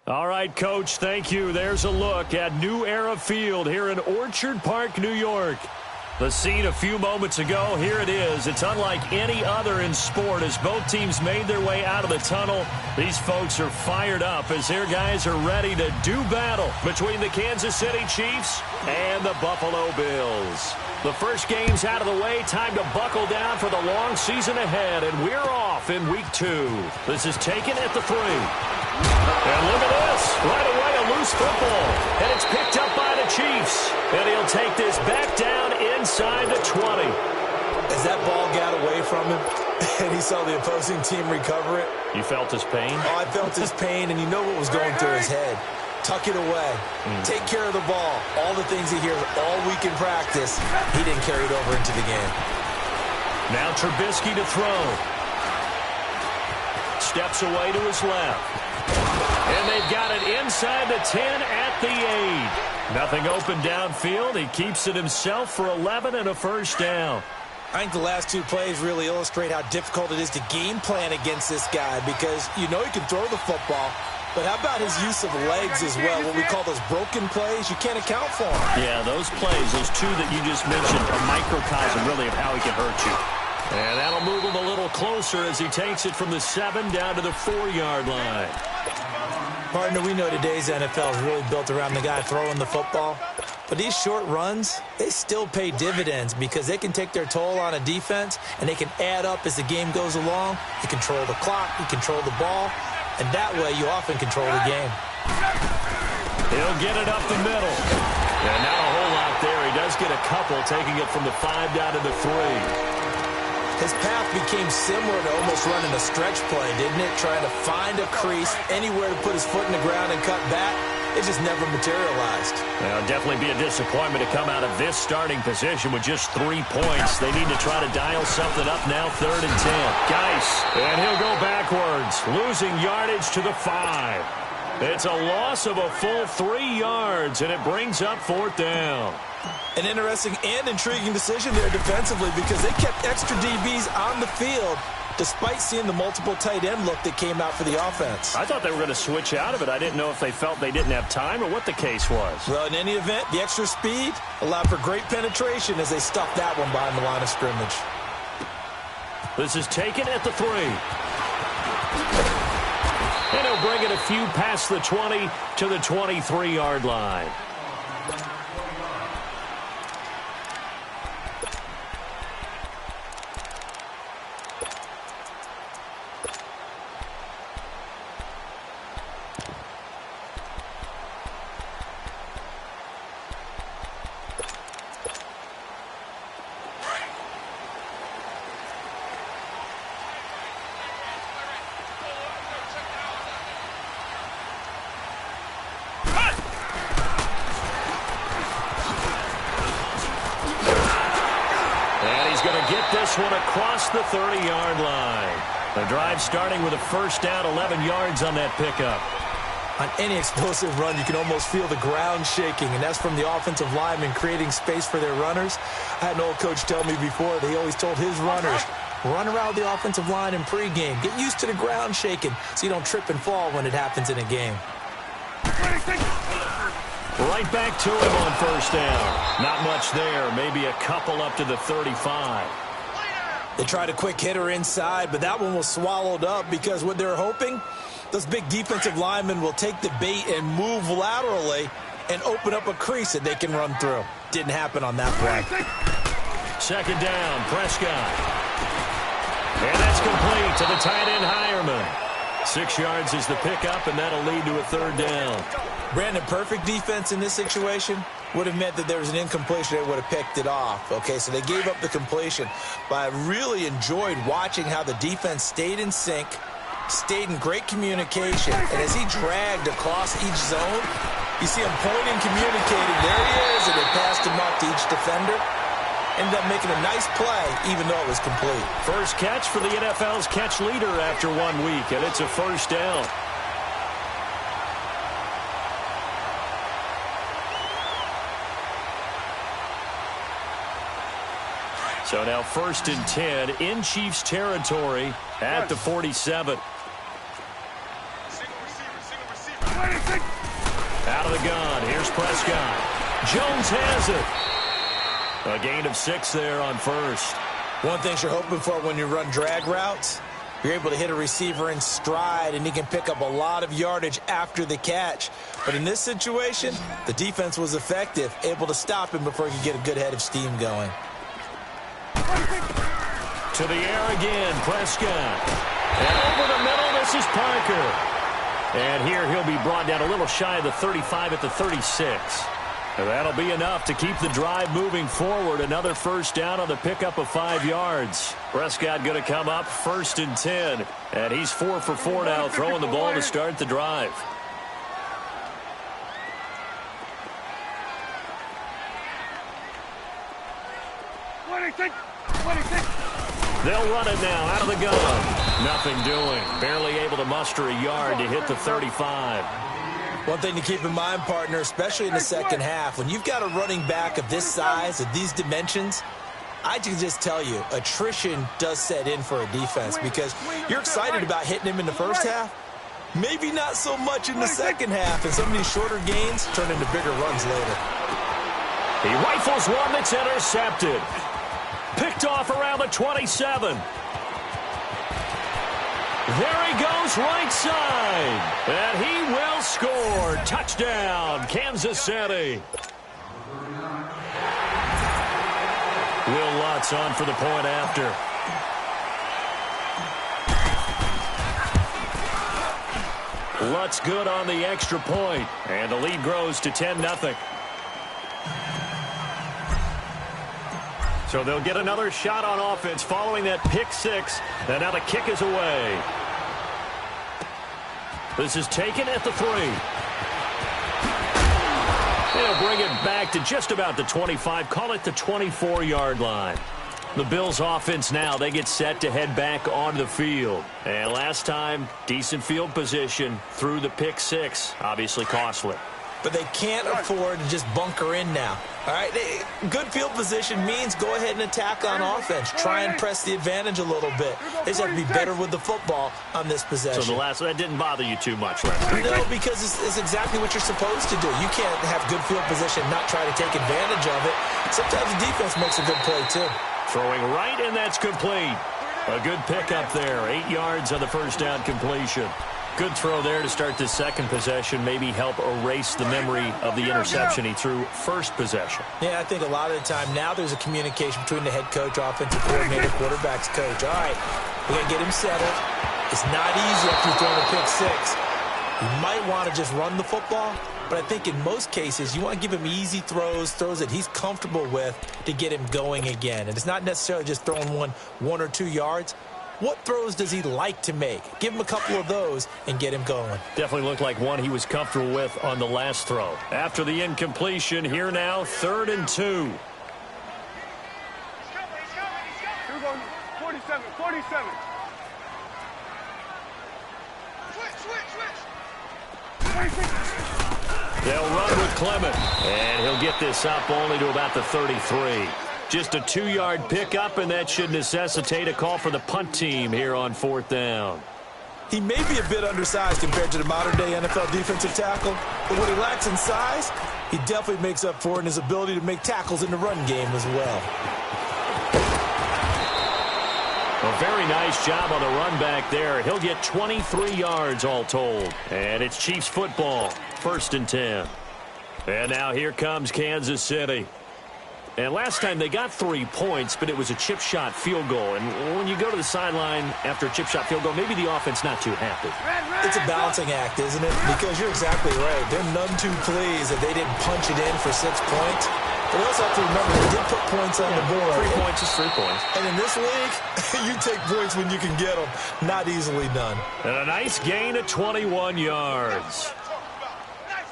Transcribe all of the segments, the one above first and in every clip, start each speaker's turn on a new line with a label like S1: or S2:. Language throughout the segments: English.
S1: All right, Coach, thank you. There's a look at New Era Field here in Orchard Park, New York. The scene a few moments ago, here it is. It's unlike any other in sport as both teams made their way out of the tunnel. These folks are fired up as their guys are ready to do battle between the Kansas City Chiefs and the Buffalo Bills. The first game's out of the way. Time to buckle down for the long season ahead, and we're off in Week 2. This is taken at the 3. And look at this. Right away, a loose football. And it's picked up by the Chiefs. And he'll take this back down inside the 20.
S2: As that ball got away from him and he saw the opposing team recover it.
S1: You felt his pain?
S2: Oh, I felt his pain, and you know what was going through his head. Tuck it away. Take care of the ball. All the things he hears all week in practice, he didn't carry it over into the game.
S1: Now Trubisky to throw. Steps away to his left. And they've got it inside the 10 at the 8. Nothing open downfield. He keeps it himself for 11 and a first down.
S2: I think the last two plays really illustrate how difficult it is to game plan against this guy because you know he can throw the football, but how about his use of legs as well? What we call those broken plays, you can't account for them.
S1: Yeah, those plays, those two that you just mentioned, are microcosm really of how he can hurt you. And that'll move him a little closer as he takes it from the 7 down to the 4-yard line.
S2: Partner, we know today's NFL is really built around the guy throwing the football. But these short runs, they still pay dividends because they can take their toll on a defense, and they can add up as the game goes along. You control the clock, you control the ball, and that way you often control the game.
S1: He'll get it up the middle. Yeah, not a whole lot there. He does get a couple, taking it from the 5 down to the 3.
S2: His path became similar to almost running a stretch play, didn't it? Trying to find a crease, anywhere to put his foot in the ground and cut back. It just never materialized.
S1: Well, definitely be a disappointment to come out of this starting position with just 3 points. They need to try to dial something up now, 3rd and 10. Geis, and he'll go backwards, losing yardage to the 5. It's a loss of a full 3 yards, and it brings up 4th down.
S2: An interesting and intriguing decision there defensively because they kept extra DBs on the field despite seeing the multiple tight end look that came out for the offense.
S1: I thought they were going to switch out of it. I didn't know if they felt they didn't have time or what the case was.
S2: Well, in any event, the extra speed allowed for great penetration as they stuffed that one behind the line of scrimmage.
S1: This is taken at the 3. And he'll bring it a few past the 20 to the 23-yard line. One across the 30-yard line. The drive starting with a first down, 11 yards on that pickup.
S2: On any explosive run, you can almost feel the ground shaking, and that's from the offensive linemen creating space for their runners. I had an old coach tell me before, they always told his runners, run around the offensive line in pregame. Get used to the ground shaking so you don't trip and fall when it happens in a game.
S1: Right back to him on first down. Not much there, maybe a couple up to the 35.
S2: They tried a quick hitter inside, but that one was swallowed up because what they're hoping, those big defensive linemen will take the bait and move laterally and open up a crease that they can run through. Didn't happen on that play.
S1: 2nd down, Prescott. And that's complete to the tight end, Hireman. 6 yards is the pickup, and that'll lead to a 3rd down.
S2: Brandon, perfect defense in this situation would have meant that there was an incompletion. They would have picked it off. Okay, so they gave up the completion. But I really enjoyed watching how the defense stayed in sync, stayed in great communication. And as he dragged across each zone, you see him pointing, communicating. There he is, and they passed him up to each defender. Ended up making a nice play, even though it was complete.
S1: First catch for the NFL's catch leader after 1 week, and it's a first down. So now 1st and 10 in Chiefs territory at the 47. Out of the gun, here's Prescott. Jones has it. A gain of 6 there on first.
S2: One thing you're hoping for when you run drag routes, you're able to hit a receiver in stride, and he can pick up a lot of yardage after the catch. But in this situation, the defense was effective, able to stop him before he could get a good head of steam going.
S1: To the air again, Prescott. And over the middle, this is Parker. And here he'll be brought down a little shy of the 35 at the 36. And that'll be enough to keep the drive moving forward. Another first down on the pickup of 5 yards. Prescott going to come up 1st and 10. And he's 4 for 4 now, throwing the ball to start the drive. They'll run it now out of the gun. Nothing doing. Barely able to muster a yard to hit the 35.
S2: One thing to keep in mind, partner, especially in the second half, when you've got a running back of this size, of these dimensions, I can just tell you, attrition does set in for a defense because you're excited about hitting him in the first half. Maybe not so much in the second half, and some of these shorter gains turn into bigger runs later.
S1: He rifles one that's intercepted. Picked off around the 27. There he goes right side. And he will score. Touchdown, Kansas City. Will Lutz on for the point after. Lutz good on the extra point. And the lead grows to 10-0. So they'll get another shot on offense following that pick 6. And now the kick is away. This is taken at the 3. They'll bring it back to just about the 25. Call it the 24-yard line. The Bills offense now, they get set to head back onto the field. And last time, decent field position through the pick 6. Obviously costly.
S2: But they can't afford to just bunker in now. All right, good field position means go ahead and attack on offense. Try and press the advantage a little bit. They just have to be better with the football on this possession.
S1: So that didn't bother you too much, Leslie?
S2: No, because it's exactly what you're supposed to do. You can't have good field position and not try to take advantage of it. Sometimes the defense makes a good play, too.
S1: Throwing right, and that's complete. A good pickup there. 8 yards on the first down completion. Good throw there to start this second possession. Maybe help erase the memory of the interception he threw first possession.
S2: Yeah, I think a lot of the time now there's a communication between the head coach, offensive coordinator, quarterback's coach. All right, we're going to get him settled. It's not easy after you're throwing a pick 6. You might want to just run the football, but I think in most cases you want to give him easy throws that he's comfortable with to get him going again. And it's not necessarily just throwing one or 2 yards. What throws does he like to make? Give him a couple of those and get him going.
S1: Definitely looked like one he was comfortable with on the last throw. After the incompletion, here now, 3rd and 2.
S3: He's going 47. Switch.
S1: They'll run with Clement, and he'll get this up only to about the 33. Just a 2-yard pickup, and that should necessitate a call for the punt team here on 4th down.
S2: He may be a bit undersized compared to the modern-day NFL defensive tackle, but what he lacks in size, he definitely makes up for in his ability to make tackles in the run game as well.
S1: A very nice job on the run back there. He'll get 23 yards all told. And it's Chiefs football, 1st and 10. And now here comes Kansas City. And last time they got 3 points, but it was a chip shot field goal. And when you go to the sideline after a chip shot field goal, maybe the offense not too happy.
S2: It's a balancing act, isn't it? Because you're exactly right. They're none too pleased that they didn't punch it in for 6 points. But we also have to remember they did put points on the board.
S1: 3 points is 3 points.
S2: And in this league, you take points when you can get them. Not easily done.
S1: And a nice gain of 21 yards.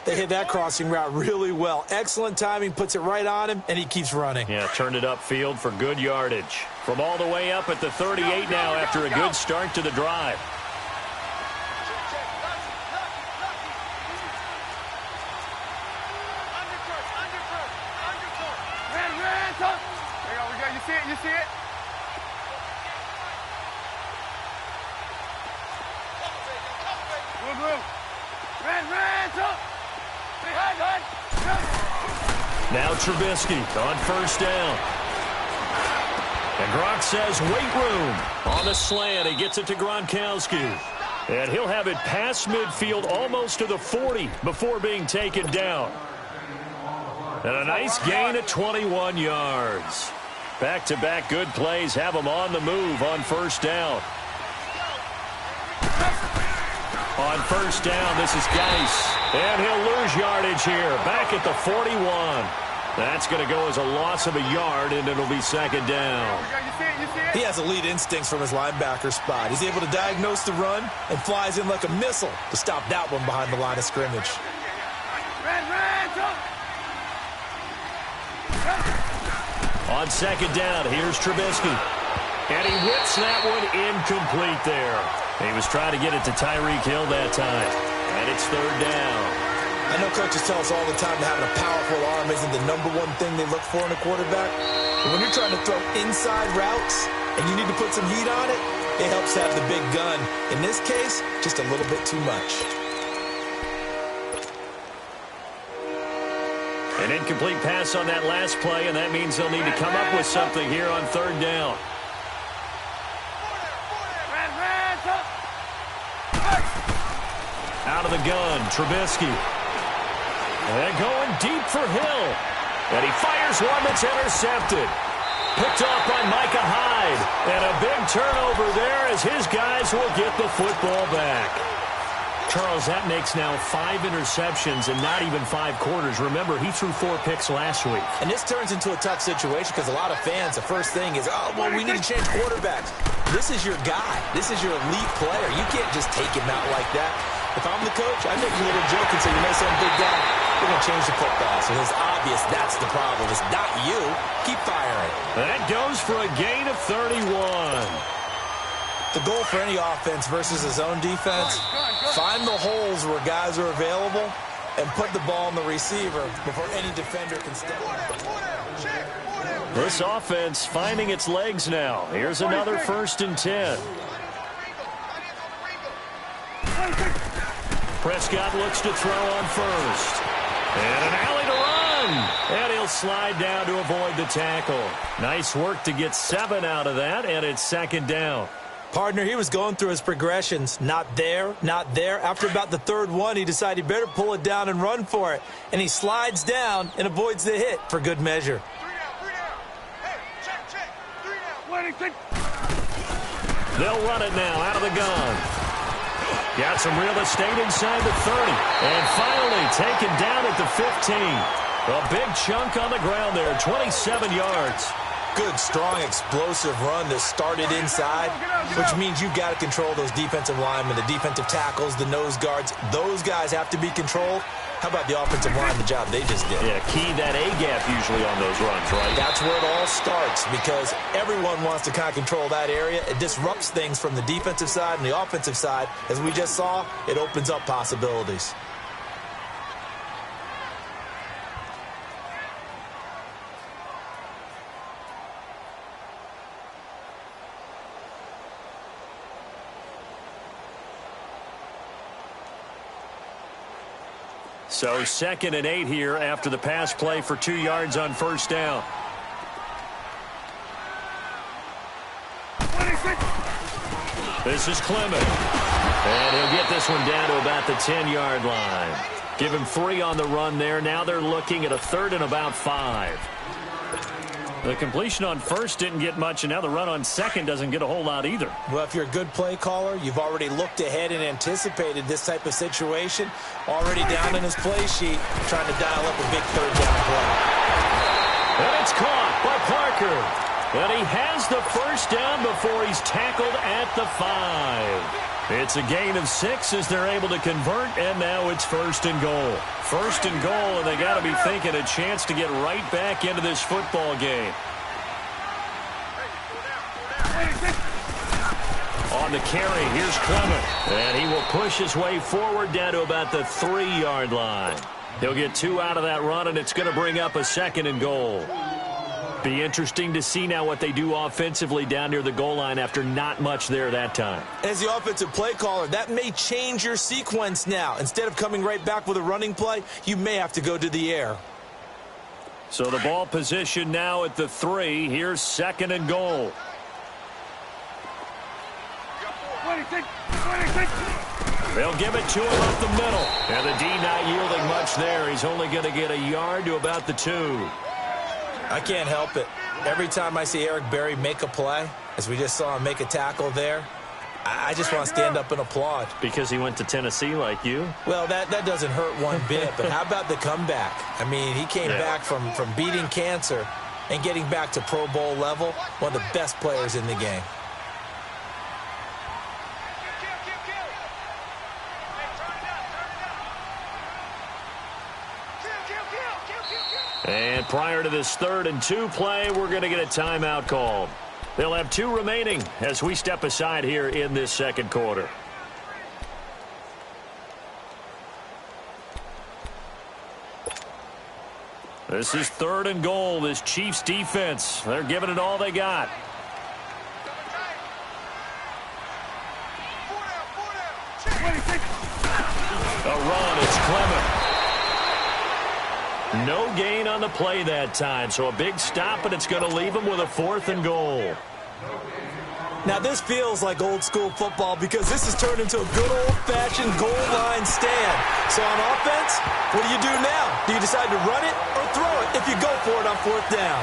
S2: They hit that crossing route really well. Excellent timing, puts it right on him, and he keeps running.
S1: Yeah, turned it upfield for good yardage. From all the way up at the 38 now after a good start to the drive.
S3: You see it? Blue. Red,
S1: Now Trubisky on first down. And Gronk says wait room. On the slant, he gets it to Gronkowski. And he'll have it past midfield almost to the 40 before being taken down. And a nice gain at 21 yards. Back-to-back good plays have him on the move on first down. On first down, this is Geis. And he'll lose yardage here. Back at the 41. That's going to go as a loss of a yard, and it'll be second down.
S2: He has elite instincts from his linebacker spot. He's able to diagnose the run and flies in like a missile to stop that one behind the line of scrimmage.
S1: On second down, here's Trubisky. And he whips that one incomplete there. He was trying to get it to Tyreek Hill that time. And it's third down.
S2: I know coaches tell us all the time that having a powerful arm isn't the number one thing they look for in a quarterback. But when you're trying to throw inside routes and you need to put some heat on it, it helps to have the big gun. In this case, just a little bit too much.
S1: An incomplete pass on that last play, and that means they'll need to come up with something here on third down. Out of the gun, Trubisky. And going deep for Hill. And he fires one that's intercepted. Picked off by Micah Hyde. And a big turnover there as his guys will get the football back. Charles, that makes now 5 interceptions and not even 5 quarters. Remember, he threw 4 picks last week.
S2: And this turns into a tough situation because a lot of fans, the first thing is, oh, well, we need to change quarterbacks. This is your guy. This is your elite player. You can't just take him out like that. If I'm the coach, I make a little joke and say, you know something, big guy, we're going to change the football. So it's obvious that's the problem. It's not you. Keep firing.
S1: That goes for a gain of 31.
S2: The goal for any offense versus his own defense, find the holes where guys are available and put the ball in the receiver before any defender can step in.
S1: This offense finding its legs now. Here's another 1st and 10. Prescott looks to throw on first. And an alley to run. And he'll slide down to avoid the tackle. Nice work to get 7 out of that, and it's second down.
S2: Partner, he was going through his progressions. Not there, not there. After about the 3rd one, he decided he better pull it down and run for it. And he slides down and avoids the hit for good measure.
S1: They'll run it now out of the gun. Got some real estate inside the 30. And finally taken down at the 15. A big chunk on the ground there, 27 yards.
S2: Good, strong, explosive run that started inside, which means you've got to control those defensive linemen, the defensive tackles, the nose guards. Those guys have to be controlled. How about the offensive line, the job they just did?
S1: Yeah, key that A-gap usually on those runs, right?
S2: That's where it all starts because everyone wants to kind of control that area. It disrupts things from the defensive side and the offensive side. As we just saw, it opens up possibilities.
S1: So 2nd and 8 here after the pass play for 2 yards on first down. This is Clement. And he'll get this one down to about the 10-yard line. Give him 3 on the run there. Now they're looking at a 3rd and about 5. The completion on first didn't get much, and now the run on second doesn't get a whole lot either.
S2: Well, if you're a good play caller, you've already looked ahead and anticipated this type of situation. Already down in his play sheet, trying to dial up a big 3rd down play.
S1: And it's caught by Parker. And he has the first down before he's tackled at the 5. It's a gain of 6 as they're able to convert, and now it's 1st and goal. 1st and goal, and they got to be thinking a chance to get right back into this football game. On the carry, here's Clement. And he will push his way forward down to about the 3-yard line. He'll get 2 out of that run, and it's going to bring up a 2nd and goal. Be interesting to see now what they do offensively down near the goal line after not much there that time.
S2: As the offensive play caller, that may change your sequence now. Instead of coming right back with a running play, you may have to go to the air.
S1: So the ball position now at the 3. Here's 2nd and goal.
S3: 26, 26.
S1: They'll give it to him up the middle. And the D not yielding much there. He's only going to get a yard to about the 2.
S2: I can't help it. Every time I see Eric Berry make a play, as we just saw him make a tackle there, I just want to stand up and applaud.
S1: Because he went to Tennessee like you?
S2: Well, that doesn't hurt one bit, but how about the comeback? I mean, he came back from beating cancer and getting back to Pro Bowl level, one of the best players in the game.
S1: And prior to this 3rd and 2 play, we're going to get a timeout called. They'll have 2 remaining as we step aside here in this 2nd quarter. This is 3rd and goal. This Chiefs defense, they're giving it all they got. A run, it's Clement. No gain on the play that time, so a big stop, and it's going to leave him with a 4th and goal.
S2: Now, this feels like old-school football because this has turned into a good old-fashioned goal line stand. So on offense, what do you do now? Do you decide to run it or throw it if you go for it on 4th down?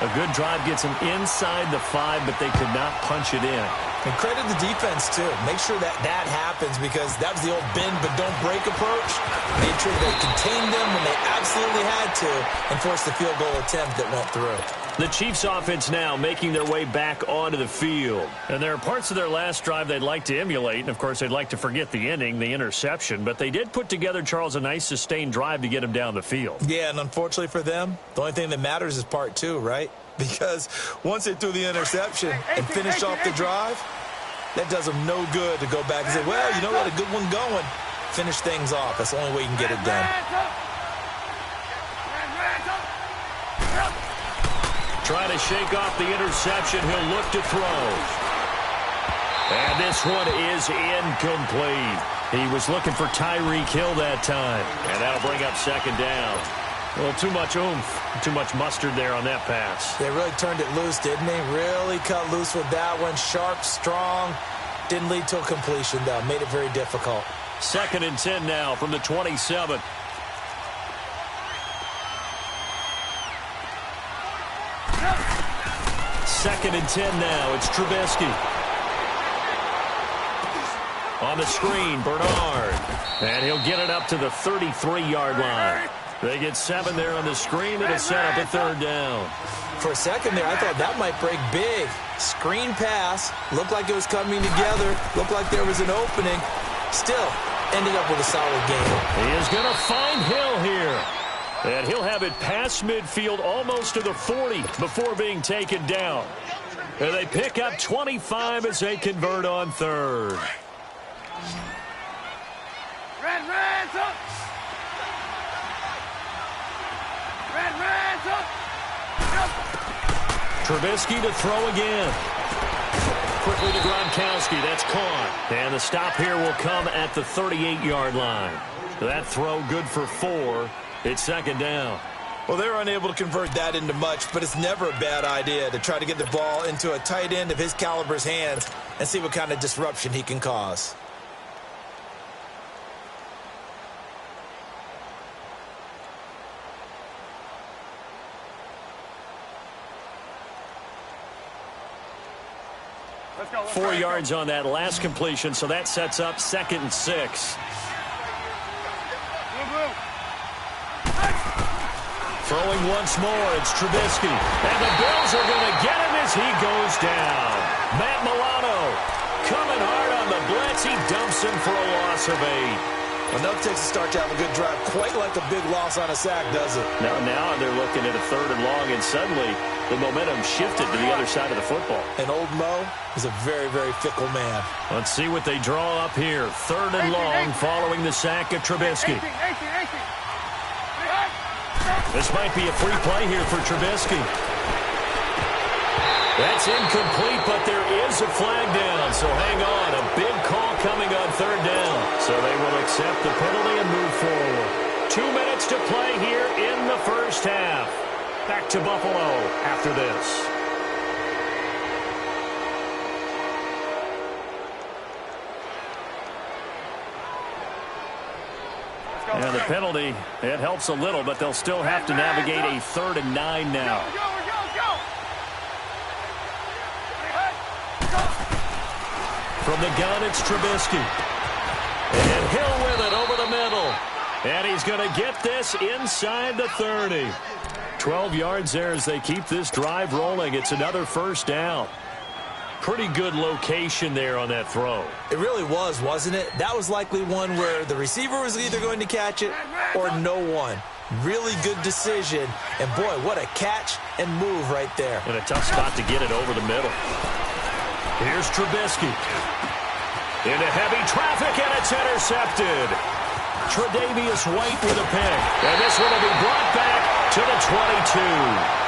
S1: A good drive gets them inside the 5, but they could not punch it in.
S2: And credit the defense, too. Make sure that happens because that was the old bend but don't break approach. Made sure they contained them when they absolutely had to and forced the field goal attempt that went through.
S1: The Chiefs offense now making their way back onto the field. And there are parts of their last drive they'd like to emulate. And, of course, they'd like to forget the ending, the interception. But they did put together, Charles, a nice sustained drive to get them down the field.
S2: Yeah, and unfortunately for them, the only thing that matters is part 2, right? Because once they threw the interception and finished off the drive, that does them no good to go back and say, well, you know what, a good one going. Finish things off. That's the only way you can get it done.
S1: Trying to shake off the interception. He'll look to throw. And this one is incomplete. He was looking for Tyreek Hill that time. And that'll bring up 2nd down. A little too much oomph, too much mustard there on that pass.
S2: They really turned it loose, didn't they? Really cut loose with that one. Sharp, strong. Didn't lead to a completion, though. Made it very difficult.
S1: 2nd and 10 now from the 27. Second and 10 now. It's Trubisky. On the screen, Bernard. And he'll get it up to the 33-yard line. They get 7 there on the screen. It'll set up a 3rd down.
S2: For a second there, I thought that might break big. Screen pass. Looked like it was coming together. Looked like there was an opening. Still, ended up with a solid game.
S1: He is going to find Hill here. And he'll have it past midfield almost to the 40 before being taken down. And they pick up 25 as they convert on 3rd.
S3: Red, up. Red, up.
S1: Trubisky to throw again. Quickly to Gronkowski. That's caught. And the stop here will come at the 38-yard line. That throw good for 4. It's 2nd down.
S2: Well, they're unable to convert that into much, but it's never a bad idea to try to get the ball into a tight end of his caliber's hands and see what kind of disruption he can cause.
S3: Let's go.
S1: 4 yards on that last completion, so that sets up 2nd and 6. Throwing once more, it's Trubisky. And the Bills are going to get him as he goes down. Matt Milano coming hard on the blitz. He dumps him for a loss of 8.
S2: Enough takes a start to have a good drive. Quite like a big loss on a sack, does it?
S1: Now they're looking at a 3rd and long, and suddenly the momentum shifted to the other side of the football.
S2: And old Mo is a very, very fickle man.
S1: Let's see what they draw up here. 3rd and long following the sack of Trubisky.
S3: 18.
S1: This might be a free play here for Trubisky. That's incomplete, but there is a flag down, so hang on. A big call coming on third down. So they will accept the penalty and move forward. 2 minutes to play here in the first half. Back to Buffalo after this. And the penalty, it helps a little, but they'll still have to navigate a 3rd and 9 now. From the gun, it's Trubisky. And Hill with it over the middle. And he's going to get this inside the 30. 12 yards there as they keep this drive rolling. It's another first down. Pretty good location there on that throw.
S2: It really was, wasn't it? That was likely one where the receiver was either going to catch it or no one. Really good decision. And, boy, what a catch and move right there.
S1: And a tough spot to get it over the middle. Here's Trubisky. Into heavy traffic, and it's intercepted. Tre'Davious White with a pick. And this one will be brought back to the 22.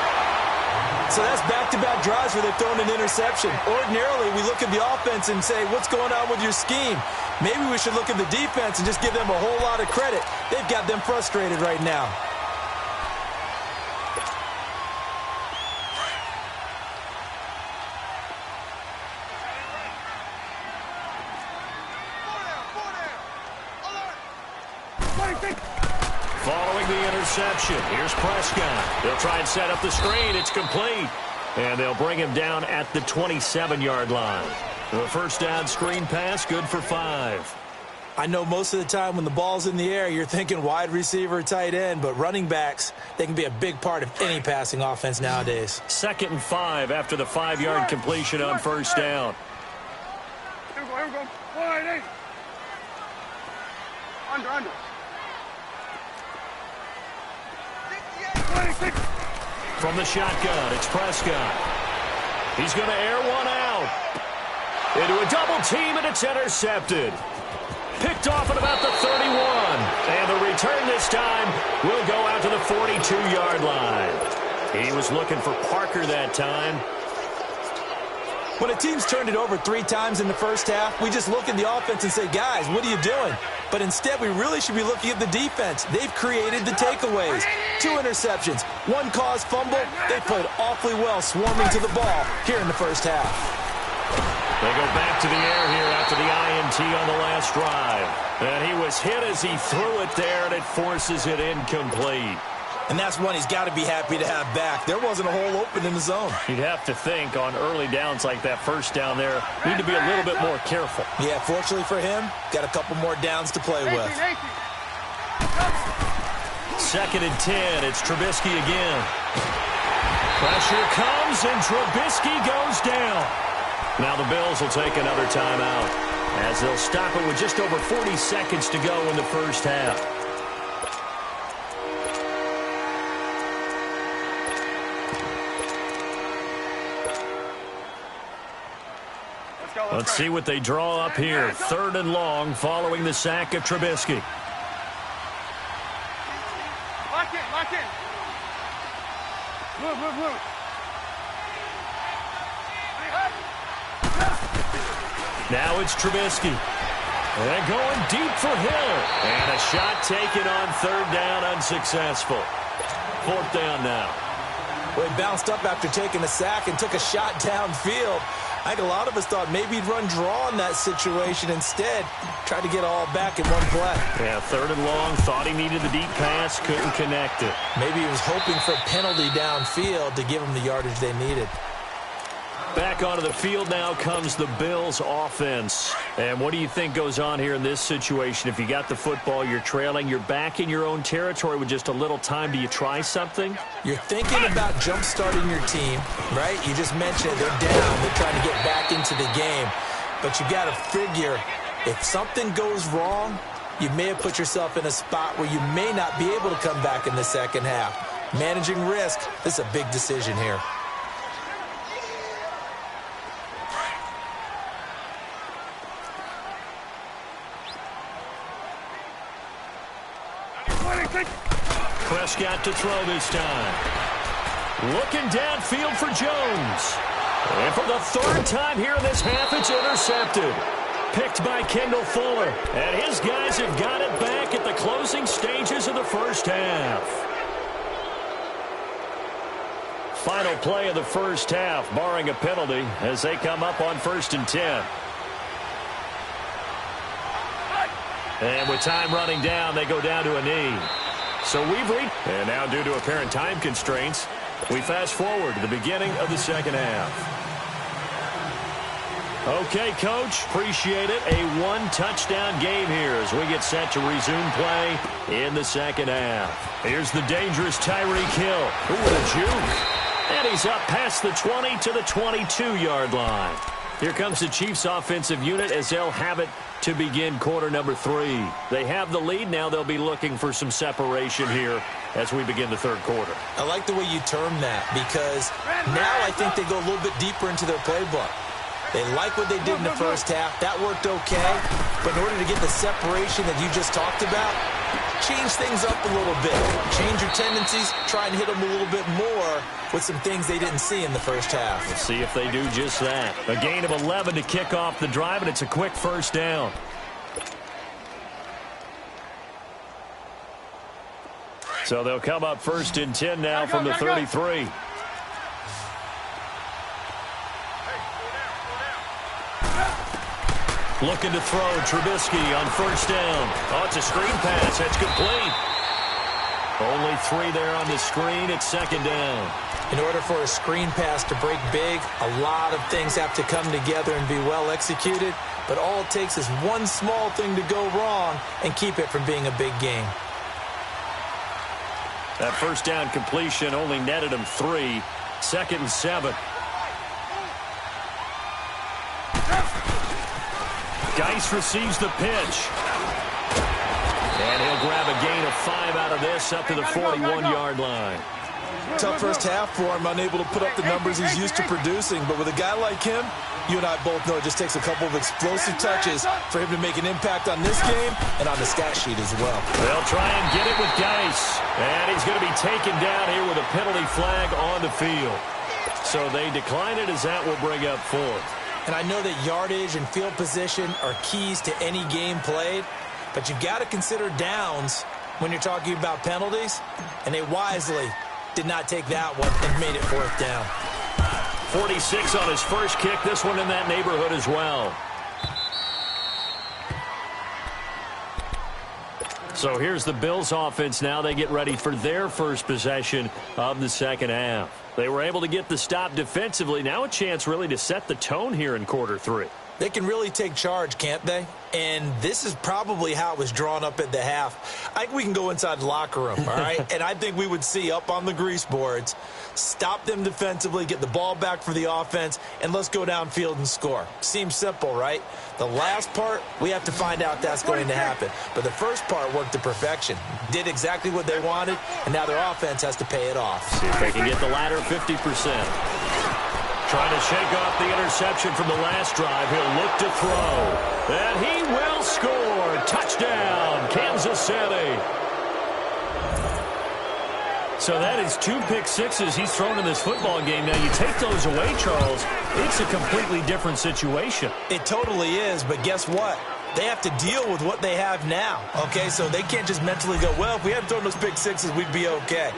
S2: So that's back-to-back drives where they've thrown an interception. Ordinarily, we look at the offense and say, what's going on with your scheme? Maybe we should look at the defense and just give them a whole lot of credit. They've got them frustrated right now.
S1: Following the interception, here's Prescott. They'll try and set up the screen. It's complete. And they'll bring him down at the 27-yard line. The first down screen pass, good for 5.
S2: I know most of the time when the ball's in the air, you're thinking wide receiver, tight end, but running backs, they can be a big part of any passing offense nowadays.
S1: 2nd and 5 after the 5-yard completion on first down.
S3: Here we go. 180. Under. 26.
S1: From the shotgun, it's Prescott. He's going to air one out. Into a double team, and it's intercepted. Picked off at about the 31. And the return this time will go out to the 42-yard line. He was looking for Parker that time.
S2: When a team's turned it over 3 times in the first half, we just look at the offense and say, guys, what are you doing? But instead, we really should be looking at the defense. They've created the takeaways. 2 interceptions, 1 caused fumble. They played awfully well swarming to the ball here in the first half.
S1: They go back to the air here after the INT on the last drive. And he was hit as he threw it there, and it forces it incomplete.
S2: And that's one he's got to be happy to have back. There wasn't a hole open in the zone.
S1: You'd have to think on early downs like that first down there, need to be a little bit more careful.
S2: Yeah, fortunately for him, got a couple more downs to play with.
S1: 2nd and 10, it's Trubisky again. Pressure comes, and Trubisky goes down. Now the Bills will take another timeout as they'll stop it with just over 40 seconds to go in the first half. Let's see what they draw up here. 3rd and long following the sack of Trubisky.
S3: Lock in. Move.
S1: Now it's Trubisky. And going deep for Hill. And a shot taken on 3rd down, unsuccessful. 4th down now.
S2: Well, he bounced up after taking a sack and took a shot downfield. I think a lot of us thought maybe he'd run draw in that situation. Instead, tried to get all back in one play.
S1: Yeah, 3rd and long. Thought he needed the deep pass. Couldn't connect it.
S2: Maybe he was hoping for a penalty downfield to give him the yardage they needed.
S1: Back onto the field now comes the Bills offense. And what do you think goes on here in this situation? If you got the football, you're trailing, you're back in your own territory with just a little time. Do you try something?
S2: You're thinking about jump-starting your team, right? You just mentioned they're down. They're trying to get back into the game. But you got to figure if something goes wrong, you may have put yourself in a spot where you may not be able to come back in the second half. Managing risk, this is a big decision here.
S1: Prescott to throw this time. Looking downfield for Jones. And for the third time here in this half, it's intercepted. Picked by Kendall Fuller. And his guys have got it back at the closing stages of the first half. Final play of the first half, barring a penalty, as they come up on 1st and 10. And with time running down, they go down to a knee. So we've reached. And now due to apparent time constraints, we fast forward to the beginning of the second half. Okay, Coach, appreciate it. A one-touchdown game here as we get set to resume play in the second half. Here's the dangerous Tyreek Hill. Ooh, what a juke. And he's up past the 20 to the 22-yard line. Here comes the Chiefs offensive unit as they'll have it to begin quarter number 3. They have the lead. Now they'll be looking for some separation here as we begin the third quarter.
S2: I like the way you term that because now I think they go a little bit deeper into their playbook. They like what they did in the first half. That worked okay. But in order to get the separation that you just talked about, change things up a little bit. Change your tendencies. Try and hit them a little bit more with some things they didn't see in the first half.
S1: We'll see if they do just that. A gain of 11 to kick off the drive, and it's a quick first down. So they'll come up 1st and 10 now from the 33. Looking to throw, Trubisky on 1st down. Oh, it's a screen pass. That's complete. Only 3 there on the screen. It's 2nd down.
S2: In order for a screen pass to break big, a lot of things have to come together and be well executed. But all it takes is one small thing to go wrong and keep it from being a big game.
S1: That 1st down completion only netted him 3. 2nd and 7. Geis receives the pitch. And he'll grab a gain of 5 out of this up to the 41-yard line.
S2: Tough first half for him, unable to put up the numbers he's used to producing. But with a guy like him, you and I both know it just takes a couple of explosive touches for him to make an impact on this game and on the stat sheet as well.
S1: They'll try and get it with Geis. And he's going to be taken down here with a penalty flag on the field. So they decline it as that will bring up 4th.
S2: And I know that yardage and field position are keys to any game played, but you've got to consider downs when you're talking about penalties, and they wisely did not take that one and made it 4th down.
S1: 46 on his first kick, this one in that neighborhood as well. So here's the Bills offense now. They get ready for their first possession of the second half. They were able to get the stop defensively. Now a chance really to set the tone here in quarter 3.
S2: They can really take charge, can't they? And this is probably how it was drawn up at the half. I think we can go inside the locker room, all right? And I think we would see up on the grease boards, stop them defensively, get the ball back for the offense, and let's go downfield and score. Seems simple, right? The last part, we have to find out that's going to happen. But the first part worked to perfection. Did exactly what they wanted, and now their offense has to pay it off.
S1: See if they can get the latter 50%. Trying to shake off the interception from the last drive. He'll look to throw. And he will score. Touchdown, Kansas City. So that is 2 pick sixes he's thrown in this football game. Now you take those away, Charles, it's a completely different situation.
S2: It totally is, but guess what? They have to deal with what they have now, okay? So they can't just mentally go, well, if we hadn't thrown those pick sixes, we'd be okay.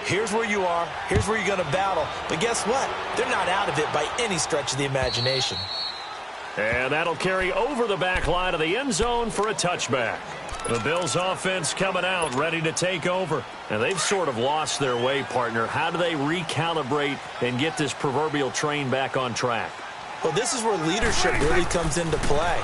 S2: Here's where you are. Here's where you're going to battle. But guess what? They're not out of it by any stretch of the imagination.
S1: And that'll carry over the back line of the end zone for a touchback. The Bills offense coming out, ready to take over. And they've sort of lost their way, partner. How do they recalibrate and get this proverbial train back on track?
S2: Well, this is where leadership really comes into play.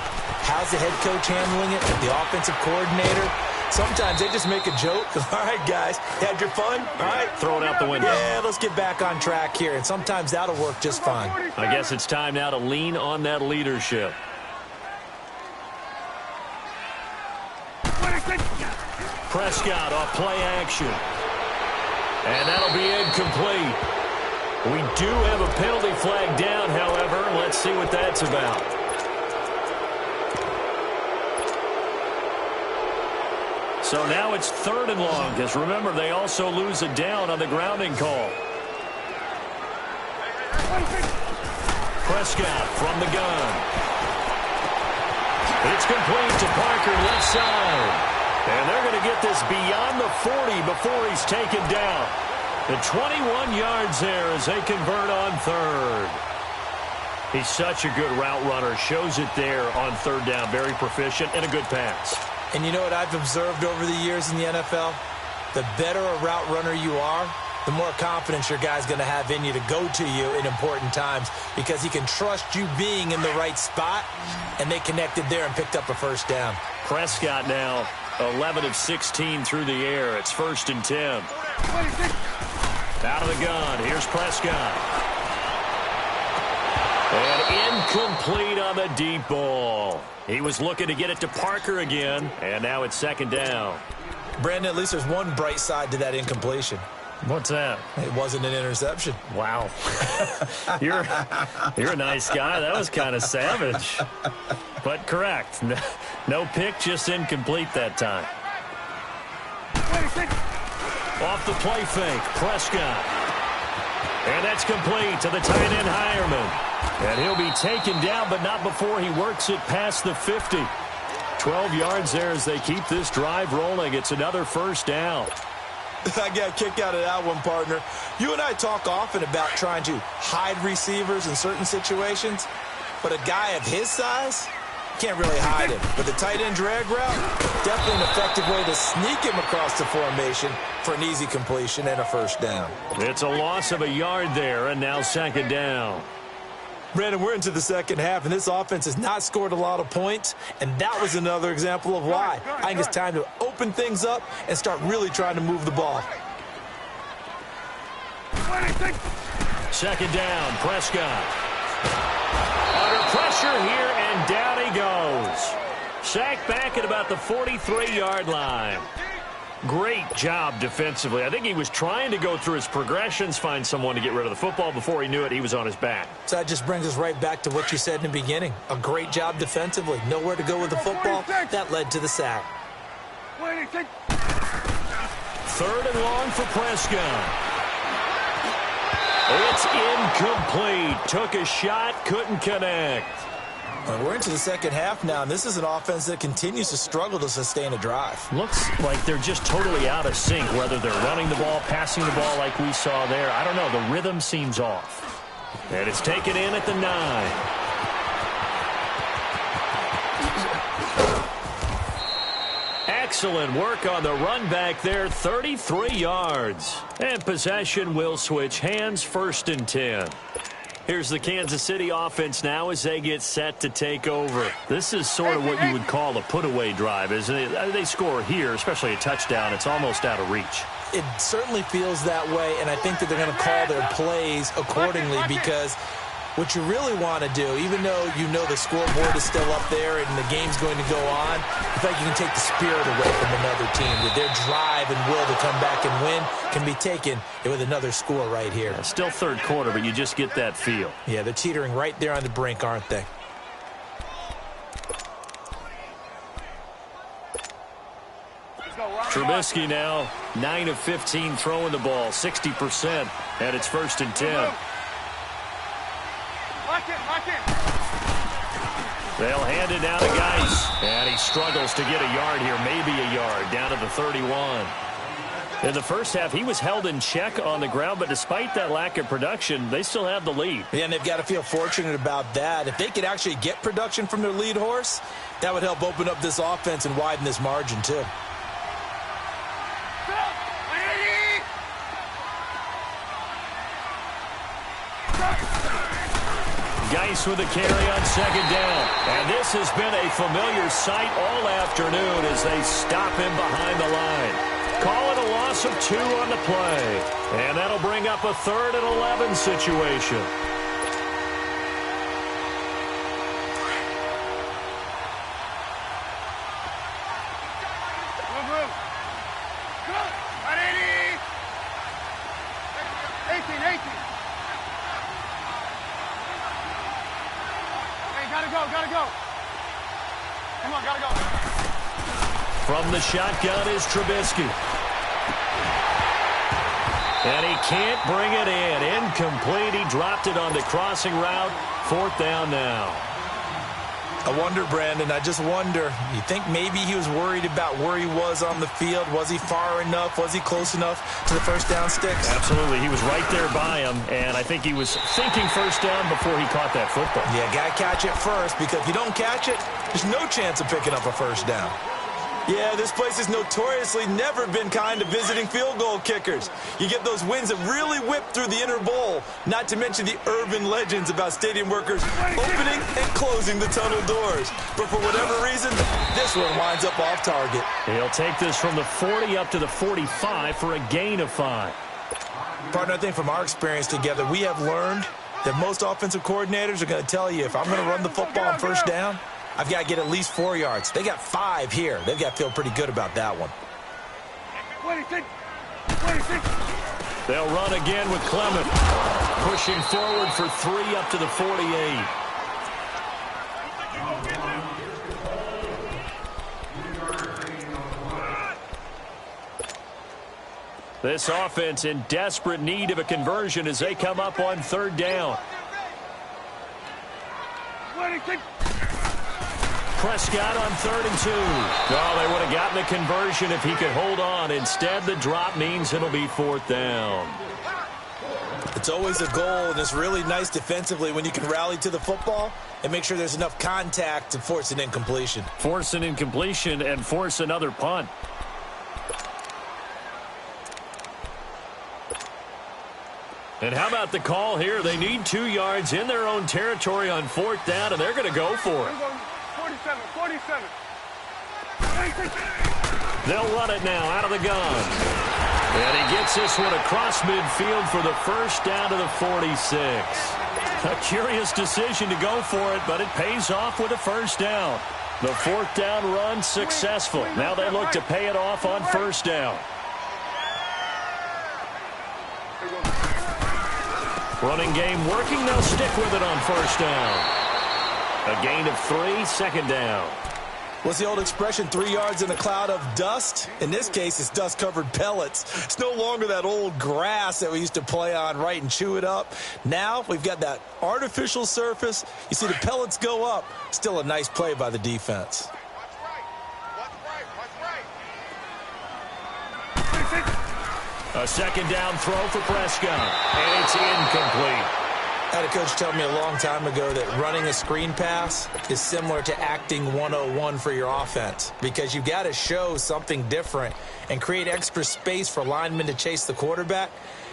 S2: How's the head coach handling it? The offensive coordinator? Sometimes they just make a joke. All right, guys, had your fun? All right.
S1: Throw it out the window.
S2: Yeah, let's get back on track here. And sometimes that'll work just fine.
S1: I guess it's time now to lean on that leadership. Prescott off play action. And that'll be incomplete. We do have a penalty flag down, however. Let's see what that's about. So now it's 3rd and long, because remember, they also lose a down on the grounding call. Prescott from the gun. It's complete to Parker, left side. And they're going to get this beyond the 40 before he's taken down. The 21 yards there as they convert on third. He's such a good route runner. Shows it there on third down. Very proficient and a good pass.
S2: And you know what I've observed over the years in the NFL? The better a route runner you are, the more confidence your guy's going to have in you to go to you in important times because he can trust you being in the right spot, and they connected there and picked up a first down.
S1: Prescott now 11 of 16 through the air. It's 1st and 10. Out of the gun. Here's Prescott. And incomplete on the deep ball. He was looking to get it to Parker again, and now it's 2nd down.
S2: Brandon, at least there's one bright side to that incompletion.
S1: What's that?
S2: It wasn't an interception.
S1: Wow. You're a nice guy. That was kind of savage. But correct. No pick, just incomplete that time. Off the play fake, Prescott. And that's complete to the tight end, Hireman. And he'll be taken down, but not before he works it past the 50. 12 yards there as they keep this drive rolling. It's another first down.
S2: I got a kick out of that one, partner. You and I talk often about trying to hide receivers in certain situations, but a guy of his size can't really hide him. But the tight end drag route, definitely an effective way to sneak him across the formation for an easy completion and a first down.
S1: It's a loss of a yard there, and now 2nd down.
S2: Brandon, we're into the second half, and this offense has not scored a lot of points, and that was another example of why. I think it's time to open things up and start really trying to move the ball.
S1: 2nd down, Prescott. Under pressure here, and down he goes. Sacked back at about the 43-yard line. Great job defensively. I think he was trying to go through his progressions, find someone to get rid of the football. Before he knew it, he was on his back.
S2: So that just brings us right back to what you said in the beginning. A great job defensively. Nowhere to go with the football. That led to the sack.
S1: 3rd and long for Prescott. It's incomplete. Took a shot, couldn't connect.
S2: We're into the second half now, and this is an offense that continues to struggle to sustain a drive.
S1: Looks like they're just totally out of sync, whether they're running the ball, passing the ball like we saw there. I don't know. The rhythm seems off. And it's taken in at the 9. Excellent work on the run back there, 33 yards. And possession will switch hands, 1st and 10. Here's the Kansas City offense now as they get set to take over. This is sort of what you would call a put-away drive, isn't it? They score here, especially a touchdown. It's almost out of reach.
S2: It certainly feels that way, and I think that they're going to call their plays accordingly because what you really want to do, even though you know the scoreboard is still up there and the game's going to go on, I think you can take the spirit away from another team. That their drive and will to come back and win can be taken with another score right here.
S1: Yeah, still 3rd quarter, but you just get that feel.
S2: Yeah, they're teetering right there on the brink, aren't they?
S1: Trubisky now 9 of 15 throwing the ball, 60%, and it's 1st and 10. They'll hand it down to Geis, and he struggles to get a yard here, maybe a yard, down to the 31. In the first half, he was held in check on the ground, but despite that lack of production, they still have the lead.
S2: Yeah, and they've got to feel fortunate about that. If they could actually get production from their lead horse, that would help open up this offense and widen this margin, too.
S1: Geis with a carry on 2nd down. And this has been a familiar sight all afternoon as they stop him behind the line. Call it a loss of 2 on the play. And that'll bring up a 3rd and 11 situation.
S3: Gotta go. Come on, gotta go.
S1: From the shotgun is Trubisky. And he can't bring it in. Incomplete. He dropped it on the crossing route. 4th down now.
S2: I wonder, Brandon, I just wonder, you think maybe he was worried about where he was on the field? Was he far enough? Was he close enough to the first down sticks?
S1: Absolutely. He was right there by him, and I think he was thinking first down before he caught that football.
S2: Yeah, got to catch it first, because if you don't catch it, there's no chance of picking up a first down. Yeah, this place has notoriously never been kind to visiting field goal kickers. You get those winds that really whip through the inner bowl, not to mention the urban legends about stadium workers opening and closing the tunnel doors. But for whatever reason, this one winds up off target.
S1: He'll take this from the 40 up to the 45 for a gain of 5.
S2: Partner, I think from our experience together, we have learned that most offensive coordinators are going to tell you, if I'm going to run the football on first down, I've got to get at least 4 yards. They got 5 here. They've got to feel pretty good about that one.
S3: 26.
S1: They'll run again with Clement. Pushing forward for 3 up to the 48. This offense in desperate need of a conversion as they come up on 3rd down.
S3: 26.
S1: Prescott on 3rd and 2. Oh, they would have gotten the conversion if he could hold on. Instead, the drop means it'll be 4th down.
S2: It's always a goal, and it's really nice defensively when you can rally to the football and make sure there's enough contact to force an incompletion.
S1: Force an incompletion and force another punt. And how about the call here? They need 2 yards in their own territory on 4th down, and they're going to go for it.
S3: 47.
S1: They'll run it now out of the gun. And he gets this one across midfield for the first down to the 46. A curious decision to go for it, but it pays off with a first down. The 4th down run successful. Now they look to pay it off on first down. Running game working. They'll stick with it on first down. A gain of 3, 2nd down.
S2: What's the old expression, 3 yards in a cloud of dust? In this case, it's dust-covered pellets. It's no longer that old grass that we used to play on, right, and chew it up. Now we've got that artificial surface. You see the pellets go up. Still a nice play by the defense.
S1: A 2nd down throw for Prescott, and it's incomplete.
S2: I had a coach tell me a long time ago that running a screen pass is similar to acting 101 for your offense, because you've got to show something different and create extra space for linemen to chase the quarterback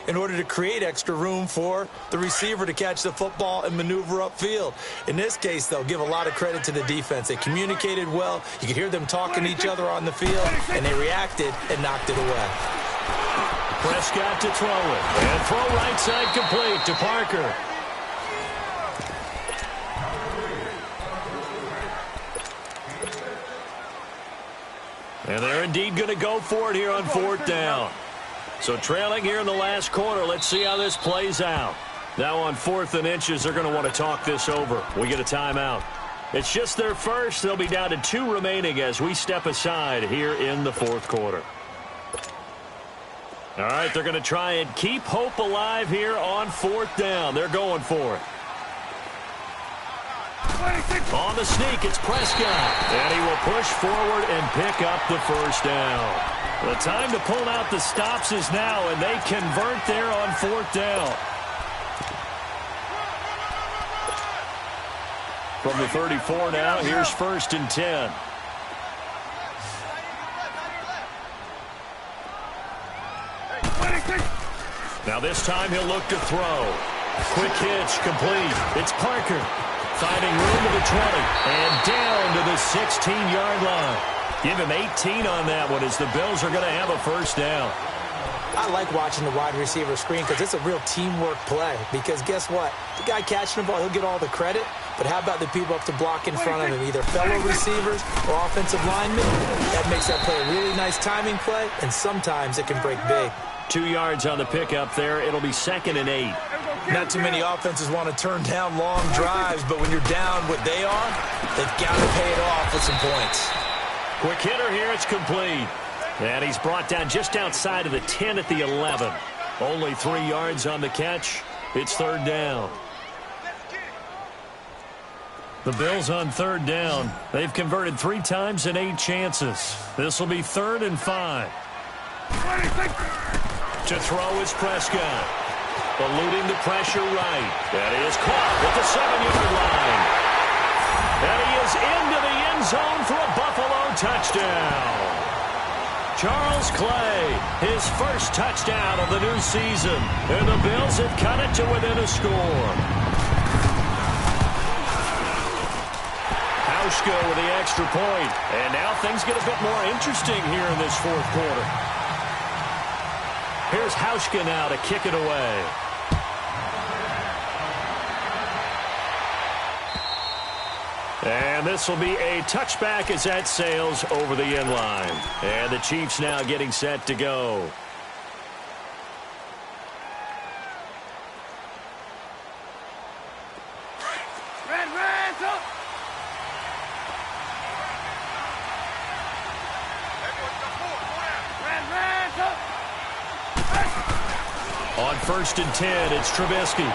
S2: in order to create extra room for the receiver to catch the football and maneuver upfield. In this case, they'll give a lot of credit to the defense. They communicated well. You could hear them talking to each other on the field, and they reacted and knocked it away.
S1: Prescott to throw it, and throw right side complete to Parker. And they're indeed going to go for it here on 4th down. So trailing here in the last quarter, let's see how this plays out. Now on 4th and inches, they're going to want to talk this over. We get a timeout. It's just their first. They'll be down to 2 remaining as we step aside here in the 4th quarter. All right, they're going to try and keep hope alive here on 4th down. They're going for it. On the sneak, it's Prescott. And he will push forward and pick up the first down. The time to pull out the stops is now, and they convert there on 4th down. From the 34 now, here's 1st and 10. Now this time he'll look to throw. Quick hitch, complete. It's Parker. Finding room to the 20 and down to the 16-yard line. Give him 18 on that one as the Bills are going to have a first down.
S2: I like watching the wide receiver screen because it's a real teamwork play. Because guess what? The guy catching the ball, he'll get all the credit. But how about the people up to block in front of him, either fellow receivers or offensive linemen? That makes that play a really nice timing play, and sometimes it can break big.
S1: 2 yards on the pickup there. It'll be 2nd and 8.
S2: Not too many offenses want to turn down long drives, but when you're down what they are, they've got to pay it off with some points.
S1: Quick hitter here. It's complete. And he's brought down just outside of the 10 at the 11. Only 3 yards on the catch. It's third down. The Bills on third down. They've converted 3 times in 8 chances. This will be 3rd and 5. To throw is Prescott. Eluding the pressure right. That is caught at the 7-yard line. And he is into the end zone for a Buffalo touchdown. Charles Clay, his first touchdown of the new season. And the Bills have cut it to within a score. Hauschka with the extra point. And now things get a bit more interesting here in this fourth quarter. Here's Hauschka now to kick it away. And this will be a touchback as that sails over the end line. And the Chiefs now getting set to go. On 1st and 10, it's Trubisky.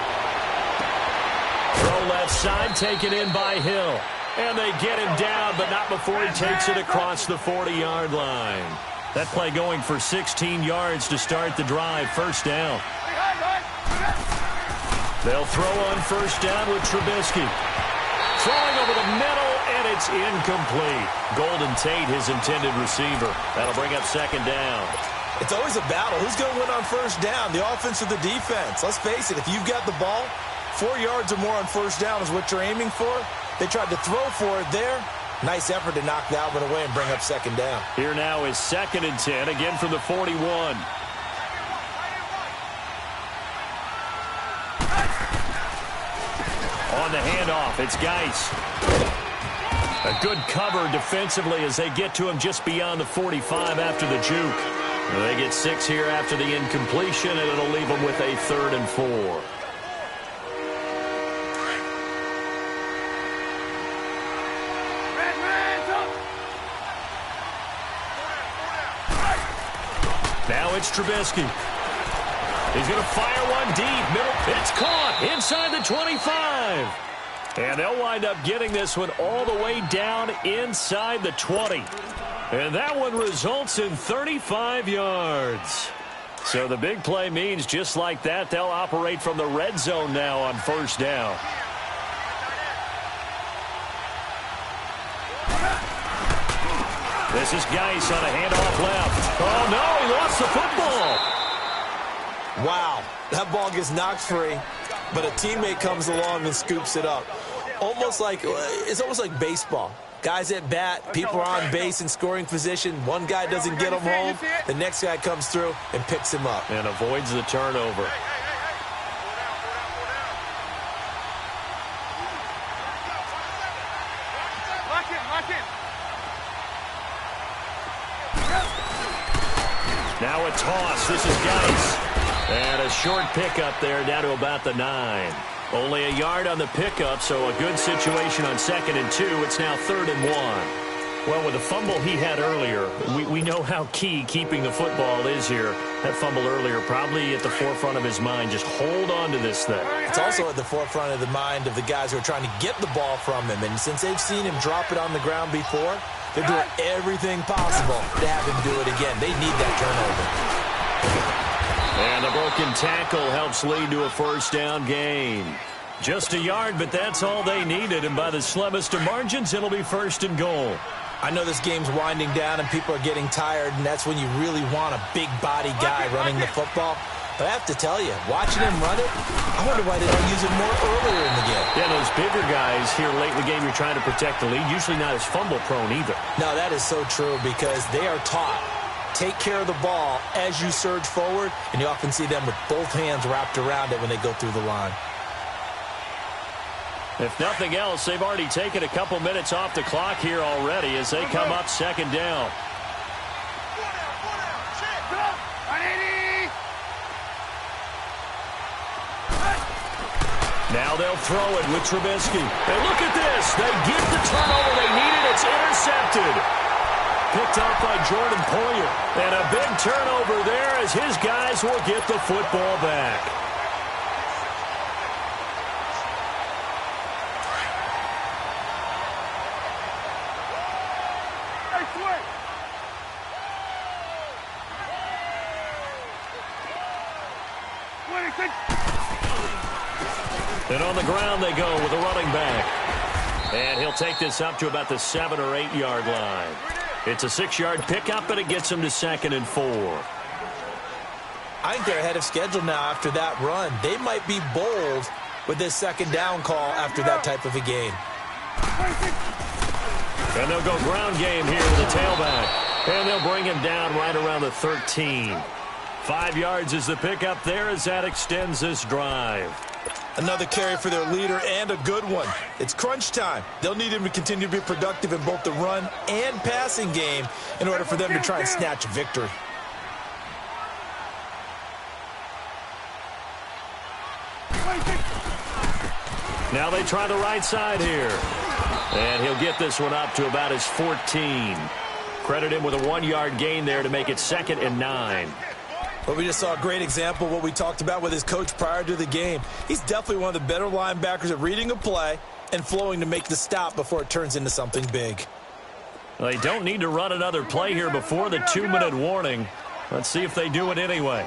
S1: Throw left side, taken in by Hill. And they get him down, but not before he takes it across the 40-yard line. That play going for 16 yards to start the drive. First down. They'll throw on first down with Trubisky. Throwing over the middle, and it's incomplete. Golden Tate, his intended receiver. That'll bring up second down.
S2: It's always a battle. Who's going to win on first down, the offense or the defense? Let's face it, if you've got the ball, 4 yards or more on first down is what you're aiming for. They tried to throw for it there. Nice effort to knock that one away and bring up second down.
S1: Here now is 2nd and 10, again from the 41. On the handoff, it's Geis. A good cover defensively as they get to him just beyond the 45 after the juke. They get 6 here after the incompletion, and it'll leave them with a 3rd and 4. Now it's Trubisky. He's going to fire one deep. Middle. It's caught inside the 25. And they'll wind up getting this one all the way down inside the 20. And that one results in 35 yards. So the big play means just like that, they'll operate from the red zone now on first down. This is Geis on a handoff left. Oh, no, he lost the football.
S2: Wow, that ball gets knocked free, but a teammate comes along and scoops it up. It's almost like baseball. Guys at bat, people are on base in scoring position. One guy doesn't get him home. The next guy comes through and picks him up.
S1: And avoids the turnover. Now a toss. This is Geis. And a short pickup there down to about the 9. Only a yard on the pickup, so a good situation on 2nd and 2. It's now 3rd and 1. Well, with the fumble he had earlier, we know how key keeping the football is here. That fumble earlier probably at the forefront of his mind. Just hold on to this thing.
S2: It's also at the forefront of the mind of the guys who are trying to get the ball from him. And since they've seen him drop it on the ground before, they're doing everything possible to have him do it again. They need that turnover.
S1: And the broken tackle helps lead to a first down gain. Just a yard, but that's all they needed. And by the slimmest of margins, it'll be 1st and goal.
S2: I know this game's winding down and people are getting tired, and that's when you really want a big body guy running the football. But I have to tell you, watching him run it, I wonder why they don't use it more earlier in the game.
S1: Yeah, those bigger guys here late in the game, you're trying to protect the lead, usually not as fumble prone either.
S2: No, that is so true because they are taught. Take care of the ball as you surge forward, and you often see them with both hands wrapped around it when they go through the line.
S1: If nothing else, they've already taken a couple minutes off the clock here already as they come up 2nd down. Now they'll throw it with Trubisky. And look at this. They get the turnover they needed. It's intercepted. picked off by Jordan Poyer. And a big turnover there as his guys will get the football back. And on the ground they go with a running back. And he'll take this up to about the 7 or 8 yard line. It's a 6-yard pickup, and it gets him to 2nd and 4.
S2: I think they're ahead of schedule now after that run. They might be bold with this 2nd down call after that type of a game.
S1: And they'll go ground game here with the tailback. And they'll bring him down right around the 13. 5 yards is the pickup there as that extends this drive.
S2: Another carry for their leader, and a good one. It's crunch time. They'll need him to continue to be productive in both the run and passing game in order for them to try and snatch a victory.
S1: Now they try the right side here. And he'll get this one up to about his 14. Credit him with a 1-yard gain there to make it 2nd and 9.
S2: Well, we just saw a great example of what we talked about with his coach prior to the game. He's definitely one of the better linebackers at reading a play and flowing to make the stop before it turns into something big.
S1: Well, they don't need to run another play here before the 2-minute warning. Let's see if they do it anyway.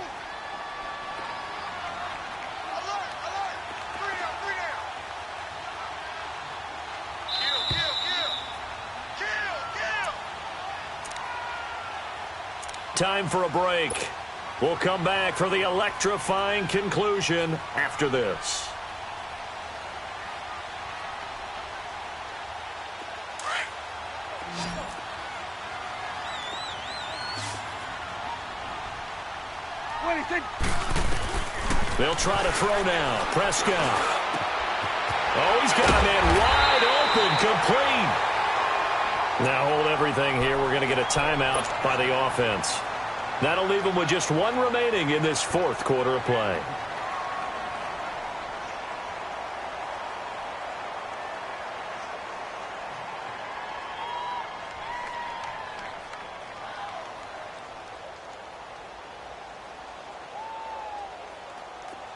S1: Time for a break. We'll come back for the electrifying conclusion after this. They'll try to throw now. Prescott. Oh, he's got a man wide open, complete. Now hold everything here. We're going to get a timeout by the offense. That'll leave them with just 1 remaining in this 4th quarter of play.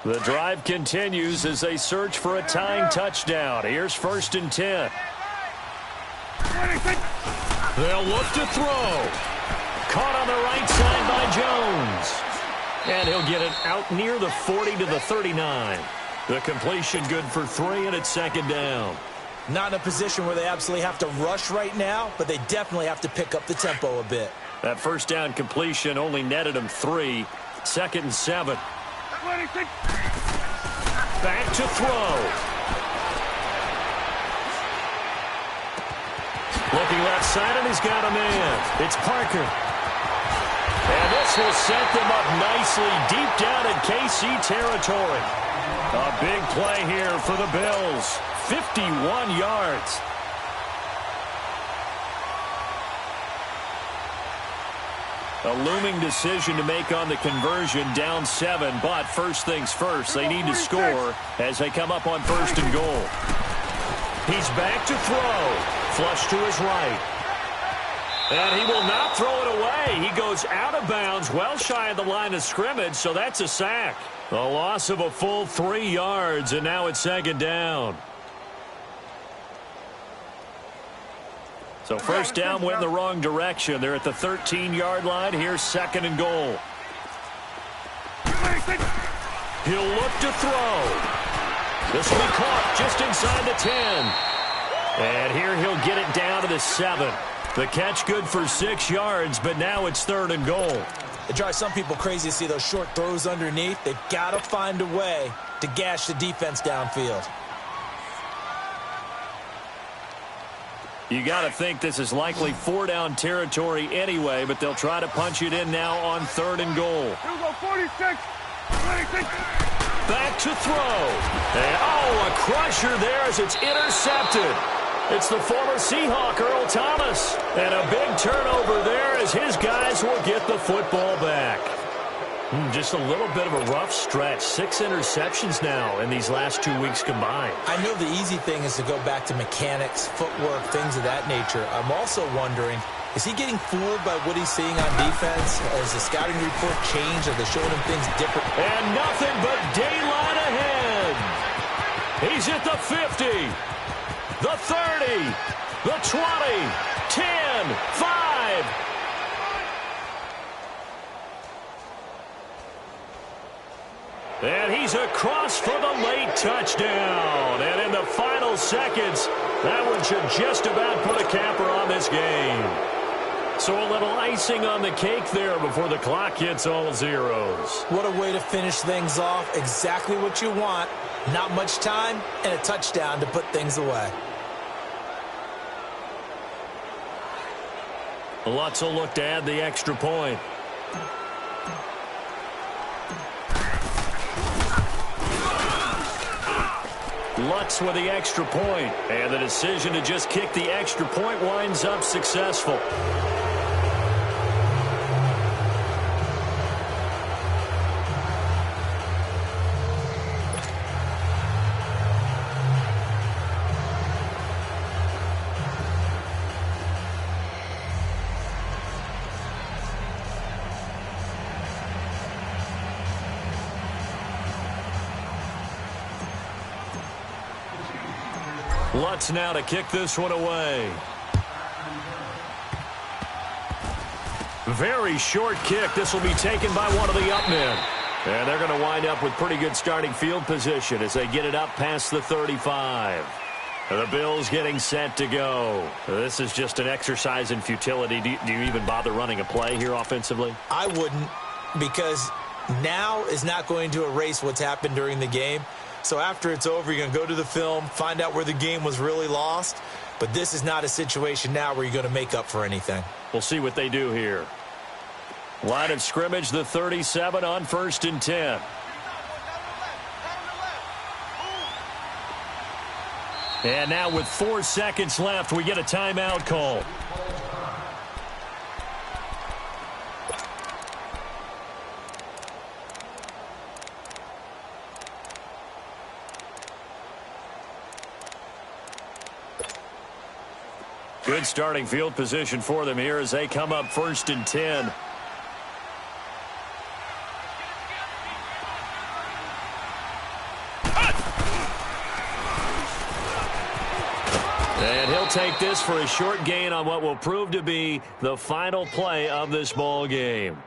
S1: The drive continues as they search for a tying touchdown. Here's 1st and 10. They'll look to throw. Caught on the right side by Jones. And he'll get it out near the 40 to the 39. The completion good for 3, and it's 2nd down.
S2: Not in a position where they absolutely have to rush right now, but they definitely have to pick up the tempo a bit.
S1: That 1st down completion only netted him 3. 2nd and 7. Back to throw. Looking left side, and he's got a man. It's Parker. And this will set them up nicely deep down in KC territory. A big play here for the Bills. 51 yards. A looming decision to make on the conversion, down 7. But first things first, they need to score as they come up on 1st and goal. He's back to throw. Flush to his right. And he will not throw it away. He goes out of bounds, well shy of the line of scrimmage, so that's a sack. A loss of a full 3 yards, and now it's 2nd down. So 1st down went in the wrong direction. They're at the 13-yard line. Here's 2nd and goal. He'll look to throw. This will be caught just inside the 10. And here he'll get it down to the 7. The catch good for 6 yards, but now it's 3rd and goal.
S2: It drives some people crazy to see those short throws underneath. They've got to find a way to gash the defense downfield.
S1: You got to think this is likely 4-down territory anyway, but they'll try to punch it in now on 3rd and goal.
S3: Here we go, 46. 26.
S1: Back to throw. And, oh, a crusher there as it's intercepted. It's the former Seahawk, Earl Thomas. And a big turnover there as his guys will get the football back. Just a little bit of a rough stretch. 6 interceptions now in these last 2 weeks combined.
S2: I know the easy thing is to go back to mechanics, footwork, things of that nature. I'm also wondering Is he getting fooled by what he's seeing on defense? Has the scouting report changed? Are they showing him things different?
S1: And nothing but daylight ahead. He's at the 50, the 30, the 20, 10, 5. And he's across for the late touchdown. And in the final seconds, that one should just about put a capper on this game. So a little icing on the cake there before the clock hits all zeros.
S2: What a way to finish things off. Exactly what you want. Not much time and a touchdown to put things away.
S1: Lutz will look to add the extra point. Lutz with the extra point, and the decision to just kick the extra point winds up successful. Lutz now to kick this one away. Very short kick. This will be taken by one of the up men. And they're going to wind up with pretty good starting field position as they get it up past the 35. The Bills getting set to go. This is just an exercise in futility. Do you even bother running a play here offensively?
S2: I wouldn't, because now is not going to erase what's happened during the game. So after it's over, you're going to go to the film, find out where the game was really lost. But this is not a situation now where you're going to make up for anything.
S1: We'll see what they do here. Line of scrimmage, the 37 on 1st and 10. And now with 4 seconds left, we get a timeout call. Good starting field position for them here as they come up 1st and 10. And he'll take this for a short gain on what will prove to be the final play of this ball game.